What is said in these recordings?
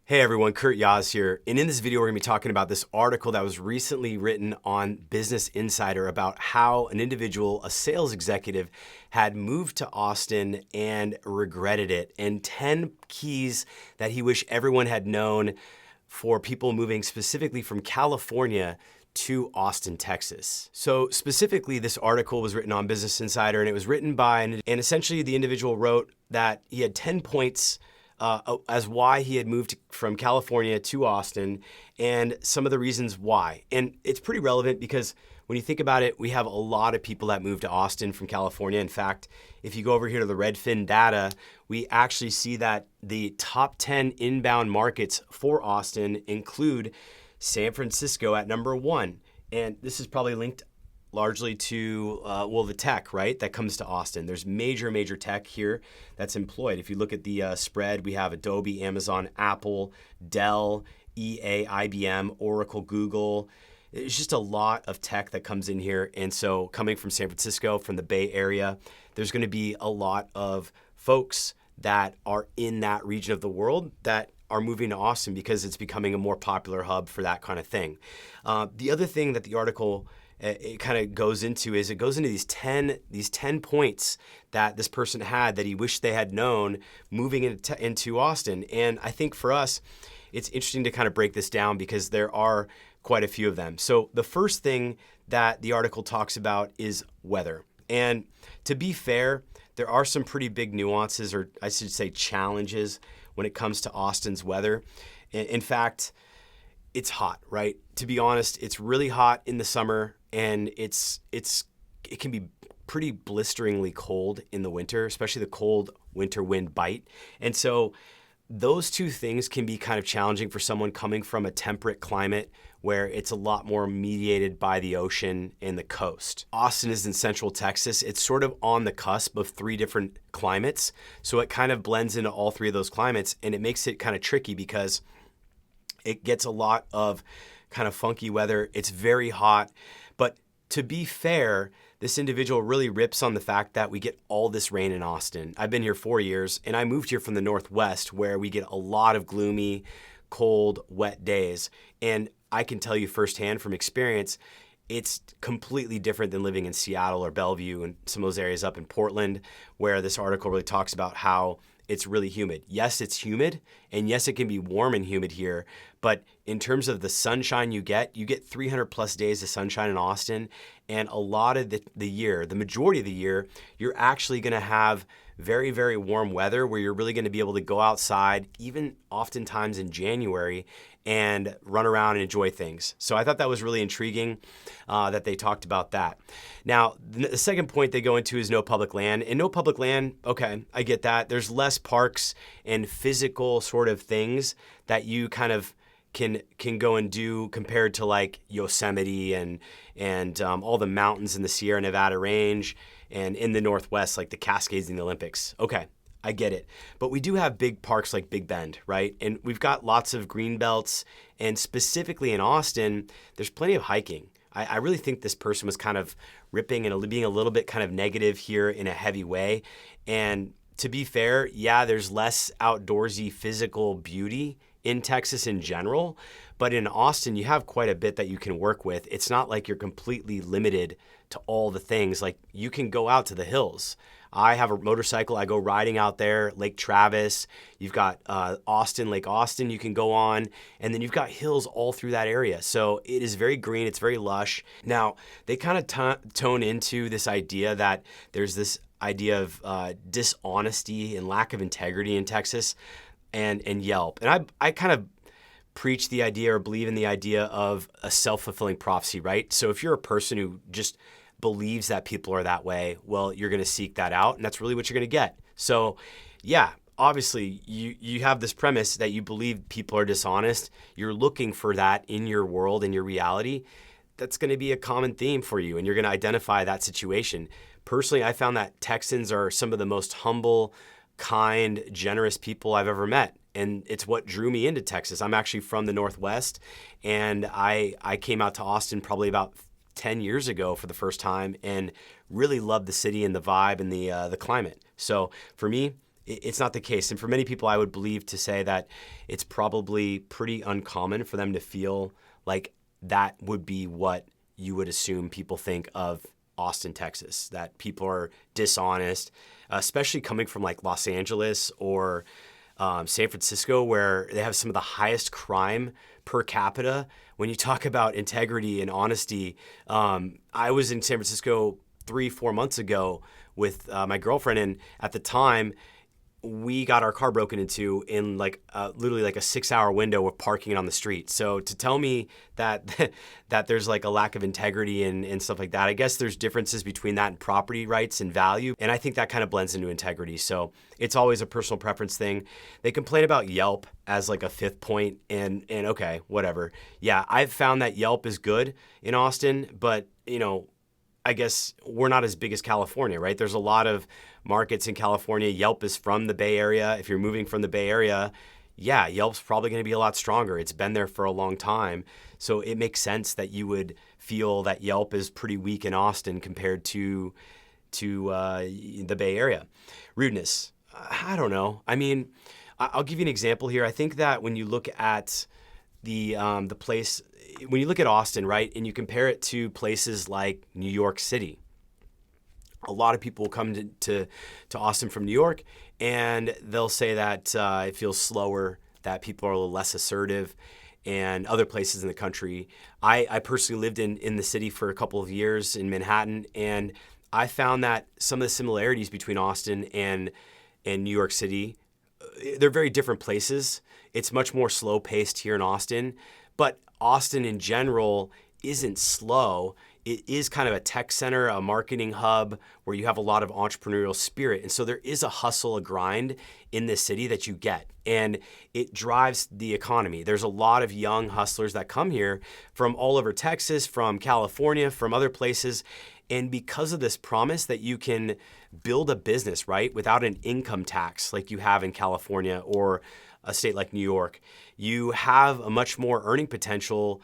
Hey everyone, Kurt Yaz here. And in this video, we're gonna be talking about this article that was recently written on Business Insider about how an individual, a sales executive, had moved to Austin and regretted it, and 10 keys that he wished everyone had known for people moving specifically from California to Austin, Texas. So specifically, this article was written on Business Insider, and it was written by, and essentially the individual wrote that he had 10 points as why he had moved from California to Austin and some of the reasons why. And it's pretty relevant because when you think about it, we have a lot of people that move to Austin from California. In fact, if you go over here to the Redfin data, we actually see that the top 10 inbound markets for Austin include San Francisco at number 1. And this is probably linked largely to, the tech, right, that comes to Austin. There's major tech here that's employed. If you look at the spread, we have Adobe, Amazon, Apple, Dell, EA, IBM, Oracle, Google. It's just a lot of tech that comes in here. And so coming from San Francisco, from the Bay Area, there's going to be a lot of folks that are in that region of the world that are moving to Austin because it's becoming a more popular hub for that kind of thing. The other thing that the article it kind of goes into these 10 points that this person had that he wished they had known moving into Austin. And I think for us, it's interesting to kind of break this down because there are quite a few of them. So the first thing that the article talks about is weather. And to be fair, there are some pretty big nuances, or I should say challenges, when it comes to Austin's weather. In fact, it's hot, right? To be honest, it's really hot in the summer, and it can be pretty blisteringly cold in the winter, especially the cold winter wind bite. And so those two things can be kind of challenging for someone coming from a temperate climate where it's a lot more mediated by the ocean and the coast. Austin is in central Texas. It's sort of on the cusp of 3 different climates. So it kind of blends into all 3 of those climates, and it makes it kind of tricky because it gets a lot of kind of funky weather. It's very hot. But to be fair, this individual really rips on the fact that we get all this rain in Austin. I've been here 4 years, and I moved here from the Northwest where we get a lot of gloomy, cold, wet days. And I can tell you firsthand from experience, it's completely different than living in Seattle or Bellevue and some of those areas up in Portland, where this article really talks about how it's really humid. Yes, it's humid, and yes, it can be warm and humid here, but in terms of the sunshine you get 300 plus days of sunshine in Austin, and a lot of the year, the majority of the year, you're actually gonna have very warm weather where you're really gonna be able to go outside, even oftentimes in January, and run around and enjoy things. So I thought that was really intriguing that they talked about that. Now, the second point they go into is no public land. And no public land, okay, I get that. There's less parks and physical sort of things that you kind of can go and do compared to like Yosemite and all the mountains in the Sierra Nevada range and in the Northwest, like the Cascades and the Olympics. Okay, I get it. But we do have big parks like Big Bend, right? And we've got lots of green belts. And specifically in Austin, there's plenty of hiking. I really think this person was kind of ripping and being a little bit kind of negative here in a heavy way. And to be fair, yeah, there's less outdoorsy physical beauty in Texas in general. But in Austin, you have quite a bit that you can work with. It's not like you're completely limited to all the things. Like you can go out to the hills. I have a motorcycle. I go riding out there, Lake Travis. You've got Lake Austin you can go on. And then you've got hills all through that area. So it is very green. It's very lush. Now, they kind of tone into this idea that there's this idea of dishonesty and lack of integrity in Texas and Yelp. And I kind of preach the idea or believe in the idea of a self-fulfilling prophecy, right? So if you're a person who just believes that people are that way, well, you're going to seek that out, and that's really what you're going to get. So yeah, obviously you have this premise that you believe people are dishonest. You're looking for that in your world, in your reality. That's going to be a common theme for you, and you're going to identify that situation. Personally, I found that Texans are some of the most humble, kind, generous people I've ever met. And it's what drew me into Texas. I'm actually from the Northwest, and I came out to Austin probably about 10 years ago for the first time and really loved the city and the vibe and the climate. So for me, it's not the case. And for many people, I would believe to say that it's probably pretty uncommon for them to feel like that would be what you would assume people think of Austin, Texas, that people are dishonest, especially coming from like Los Angeles or San Francisco, where they have some of the highest crime per capita. When you talk about integrity and honesty, I was in San Francisco 3-4 months ago with my girlfriend, and at the time, we got our car broken into in like literally like a 6-hour window of parking it on the street. So to tell me that that there's like a lack of integrity and stuff like that, I guess there's differences between that and property rights and value. And I think that kind of blends into integrity. So it's always a personal preference thing. They complain about Yelp as like a fifth point, and okay, whatever. Yeah, I've found that Yelp is good in Austin, but I guess we're not as big as California, right? There's a lot of markets in California. Yelp is from the Bay Area. If you're moving from the Bay Area, yeah, Yelp's probably going to be a lot stronger. It's been there for a long time. So it makes sense that you would feel that Yelp is pretty weak in Austin compared to the Bay Area. Rudeness, I don't know. I mean, I'll give you an example here. I think that when you look at the place, when you look at Austin, right, and you compare it to places like New York City, a lot of people come to Austin from New York, and they'll say that it feels slower, that people are a little less assertive, and other places in the country. I personally lived in the city for a couple of years in Manhattan, and I found that some of the similarities between Austin and New York City, they're very different places. It's much more slow-paced here in Austin, but Austin in general isn't slow. It is kind of a tech center, a marketing hub where you have a lot of entrepreneurial spirit. And so there is a hustle, a grind in this city that you get, and it drives the economy. There's a lot of young hustlers that come here from all over Texas, from California, from other places. And because of this promise that you can build a business, right, without an income tax like you have in California or a state like New York, you have a much more earning potential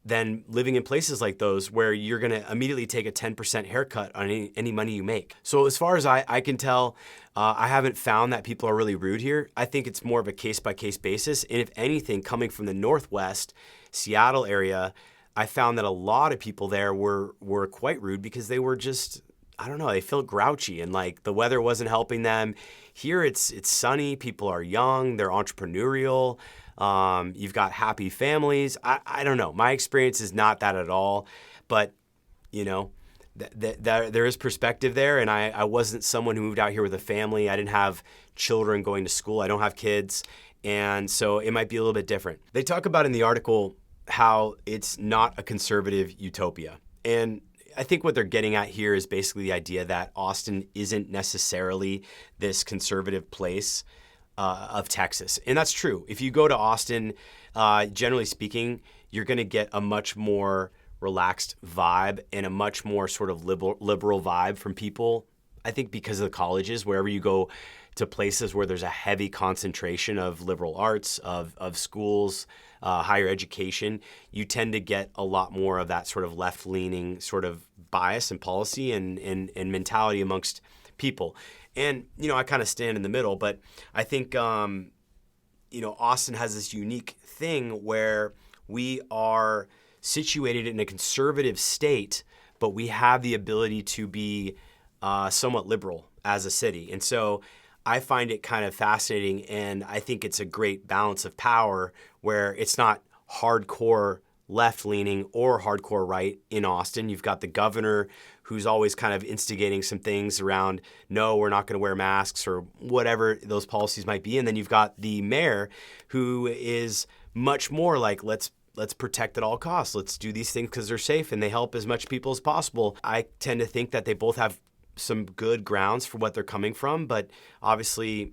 than living in places like those where you're going to immediately take a 10% haircut on any money you make. So as far as I can tell, I haven't found that people are really rude here. I think it's more of a case-by-case basis. And if anything, coming from the Northwest, Seattle area, I found that a lot of people there were quite rude because they were just, I don't know, they felt grouchy and like the weather wasn't helping them. Here it's sunny, people are young, they're entrepreneurial. You've got happy families. I don't know. My experience is not that at all, but there is perspective there. And I wasn't someone who moved out here with a family. I didn't have children going to school. I don't have kids. And so it might be a little bit different. They talk about in the article how it's not a conservative utopia. And I think what they're getting at here is basically the idea that Austin isn't necessarily this conservative place of Texas. And that's true. If you go to Austin, generally speaking, you're going to get a much more relaxed vibe and a much more sort of liberal vibe from people. I think because of the colleges, wherever you go to places where there's a heavy concentration of liberal arts, of schools, higher education, you tend to get a lot more of that sort of left-leaning sort of bias and policy and mentality amongst people. And, I kind of stand in the middle, but I think, Austin has this unique thing where we are situated in a conservative state, but we have the ability to be somewhat liberal as a city. And so I find it kind of fascinating, and I think it's a great balance of power where it's not hardcore left-leaning or hardcore right in Austin. You've got the governor who's always kind of instigating some things around, no, we're not going to wear masks or whatever those policies might be. And then you've got the mayor who is much more like, let's protect at all costs. Let's do these things because they're safe and they help as much people as possible. I tend to think that they both have some good grounds for what they're coming from, but obviously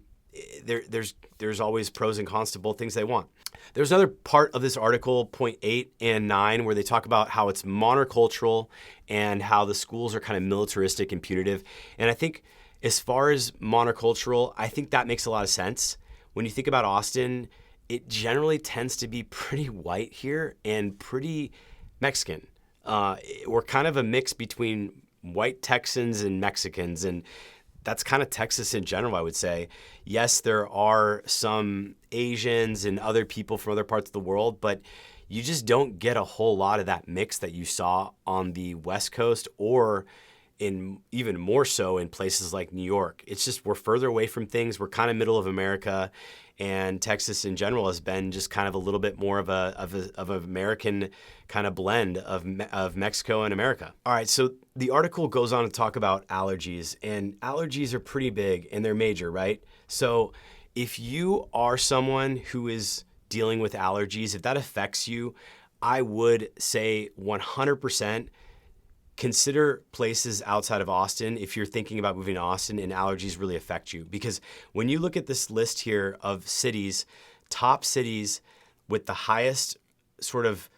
there's always pros and cons to both things they want. There's another part of this article, point 8 and 9, where they talk about how it's monocultural and how the schools are kind of militaristic and punitive. And I think as far as monocultural, I think that makes a lot of sense. When you think about Austin, it generally tends to be pretty white here and pretty Mexican. We're kind of a mix between white Texans and Mexicans, and that's kind of Texas in general, I would say. Yes, there are some Asians and other people from other parts of the world, but you just don't get a whole lot of that mix that you saw on the West Coast, or in even more so in places like New York. It's just we're further away from things. We're kind of middle of America, and Texas in general has been just kind of a little bit more of an American kind of blend of Mexico and America. All right, so the article goes on to talk about allergies, and allergies are pretty big and they're major, right? So if you are someone who is dealing with allergies, if that affects you, I would say 100% consider places outside of Austin if you're thinking about moving to Austin and allergies really affect you. Because when you look at this list here of cities, top cities with the highest sort of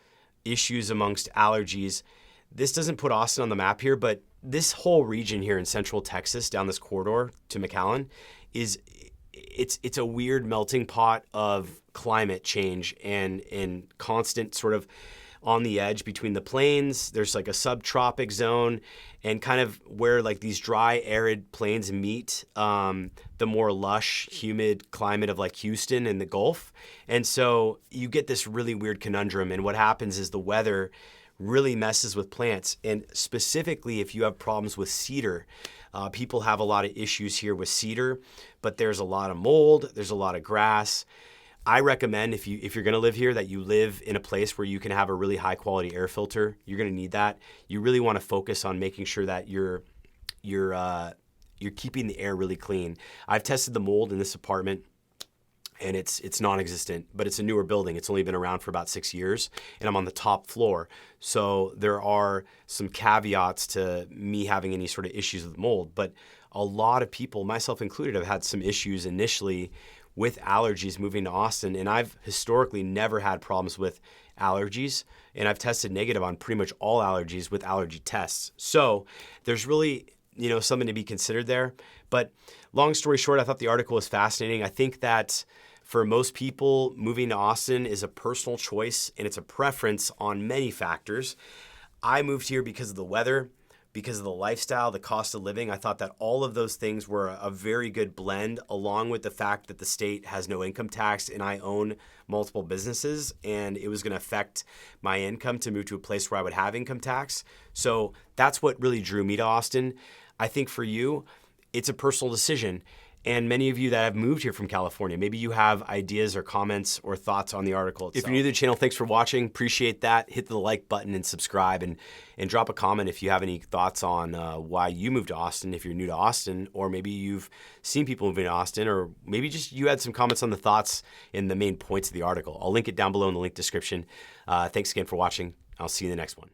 issues amongst allergies, this doesn't put Austin on the map here, but this whole region here in central Texas down this corridor to McAllen it's a weird melting pot of climate change and constant sort of on the edge between the plains. There's like a subtropic zone, and kind of where like these dry, arid plains meet the more lush, humid climate of like Houston and the Gulf. And so you get this really weird conundrum. And what happens is the weather really messes with plants. And specifically, if you have problems with cedar, people have a lot of issues here with cedar, but there's a lot of mold, there's a lot of grass. I recommend if you're going to live here that you live in a place where you can have a really high quality air filter. You're going to need that. You really want to focus on making sure that you're keeping the air really clean. I've tested the mold in this apartment, and it's non-existent, but it's a newer building. It's only been around for about 6 years, and I'm on the top floor. So there are some caveats to me having any sort of issues with mold, but a lot of people, myself included, have had some issues initially with allergies moving to Austin, and I've historically never had problems with allergies, and I've tested negative on pretty much all allergies with allergy tests. So there's really, something to be considered there. But long story short, I thought the article was fascinating. I think that for most people, moving to Austin is a personal choice, and it's a preference on many factors. I moved here because of the weather, because of the lifestyle, the cost of living. I thought that all of those things were a very good blend, along with the fact that the state has no income tax and I own multiple businesses, and it was going to affect my income to move to a place where I would have income tax. So that's what really drew me to Austin. I think for you, it's a personal decision. And many of you that have moved here from California, maybe you have ideas or comments or thoughts on the article itself. If you're new to the channel, thanks for watching. Appreciate that. Hit the like button and subscribe, and drop a comment if you have any thoughts on why you moved to Austin, if you're new to Austin, or maybe you've seen people moving to Austin, or maybe just you had some comments on the thoughts in the main points of the article. I'll link it down below in the link description. Thanks again for watching. I'll see you in the next one.